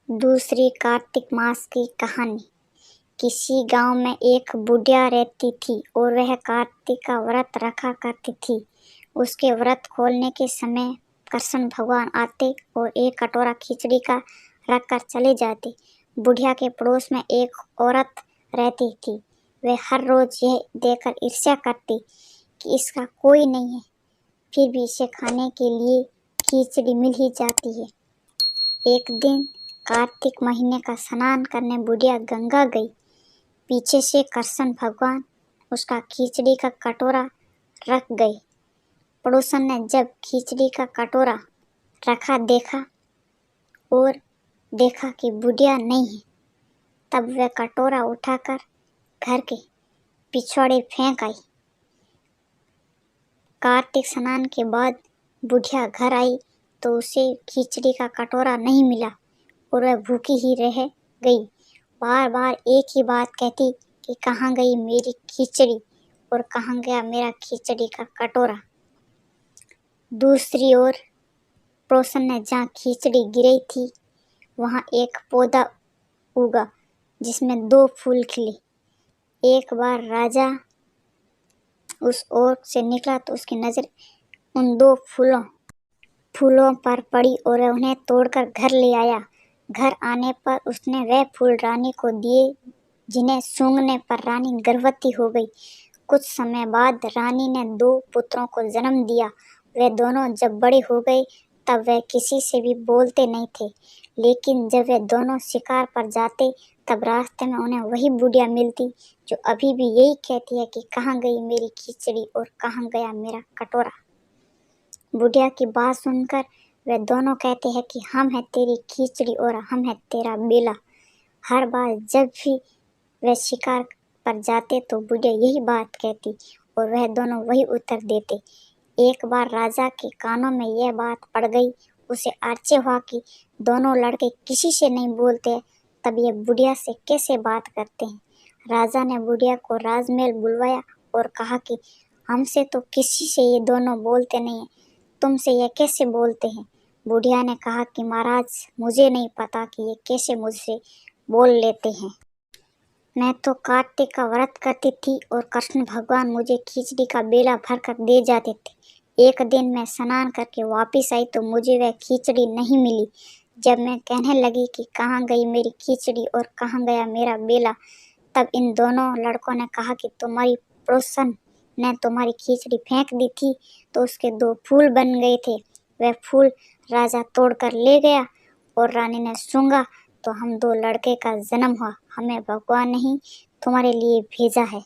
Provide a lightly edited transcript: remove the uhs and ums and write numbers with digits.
दूसरी कार्तिक मास की कहानी। किसी गांव में एक बुढ़िया रहती थी और वह कार्तिक का व्रत रखा करती थी। उसके व्रत खोलने के समय कृष्ण भगवान आते और एक कटोरा खिचड़ी का रख कर चले जाते। बुढ़िया के पड़ोस में एक औरत रहती थी। वह हर रोज यह देखकर ईर्ष्या करती कि इसका कोई नहीं है, फिर भी इसे खाने के लिए खिचड़ी मिल ही जाती है। एक दिन कार्तिक महीने का स्नान करने बुढ़िया गंगा गई। पीछे से कृष्ण भगवान उसका खिचड़ी का कटोरा रख गए। पड़ोसन ने जब खिचड़ी का कटोरा रखा देखा कि बुढ़िया नहीं है, तब वह कटोरा उठाकर घर के पिछवाड़े फेंक आई। कार्तिक स्नान के बाद बुढ़िया घर आई तो उसे खिचड़ी का कटोरा नहीं मिला और वह भूखी ही रह गई। बार बार एक ही बात कहती कि कहाँ गई मेरी खिचड़ी और कहाँ गया मेरा खिचड़ी का कटोरा। दूसरी ओर पड़ोसन ने जहाँ खिचड़ी गिरी थी वहाँ एक पौधा उगा जिसमें 2 फूल खिले। एक बार राजा उस ओर से निकला तो उसकी नज़र उन 2 फूलों पर पड़ी और वह उन्हें तोड़कर घर ले आया। घर आने पर उसने वह फूल रानी को दिए, जिन्हें सूंघने पर रानी गर्भवती हो गई। कुछ समय बाद रानी ने 2 पुत्रों को जन्म दिया। वे दोनों जब बड़े हो गए तब वे किसी से भी बोलते नहीं थे, लेकिन जब वे दोनों शिकार पर जाते तब रास्ते में उन्हें वही बुढ़िया मिलती जो अभी भी यही कहती है कि कहाँ गई मेरी खिचड़ी और कहाँ गया मेरा कटोरा। बुढ़िया की बात सुनकर वे दोनों कहते हैं कि हम हैं तेरी खिचड़ी और हम हैं तेरा बेला। हर बार जब भी वे शिकार पर जाते तो बुढ़िया यही बात कहती और वह दोनों वही उत्तर देते। एक बार राजा के कानों में यह बात पड़ गई। उसे आश्चर्य हुआ कि दोनों लड़के किसी से नहीं बोलते, तब ये बुढ़िया से कैसे बात करते हैं। राजा ने बुढ़िया को राजमहल बुलवाया और कहा कि हमसे तो किसी से ये दोनों बोलते नहीं हैं, तुमसे ये कैसे बोलते हैं। बुढ़िया ने कहा कि महाराज, मुझे नहीं पता कि ये कैसे मुझसे बोल लेते हैं। मैं तो कार्तिक का व्रत करती थी और कृष्ण भगवान मुझे खिचड़ी का बेला भर कर दे जाते थे। एक दिन मैं स्नान करके वापस आई तो मुझे वह खिचड़ी नहीं मिली। जब मैं कहने लगी कि कहाँ गई मेरी खिचड़ी और कहाँ गया मेरा बेला, तब इन दोनों लड़कों ने कहा कि तुम्हारी पड़ोसन ने तुम्हारी खिचड़ी फेंक दी थी तो उसके 2 फूल बन गए थे। वह फूल राजा तोड़कर ले गया और रानी ने सूंघा तो हम 2 लड़के का जन्म हुआ। हमें भगवान ने ही तुम्हारे लिए भेजा है।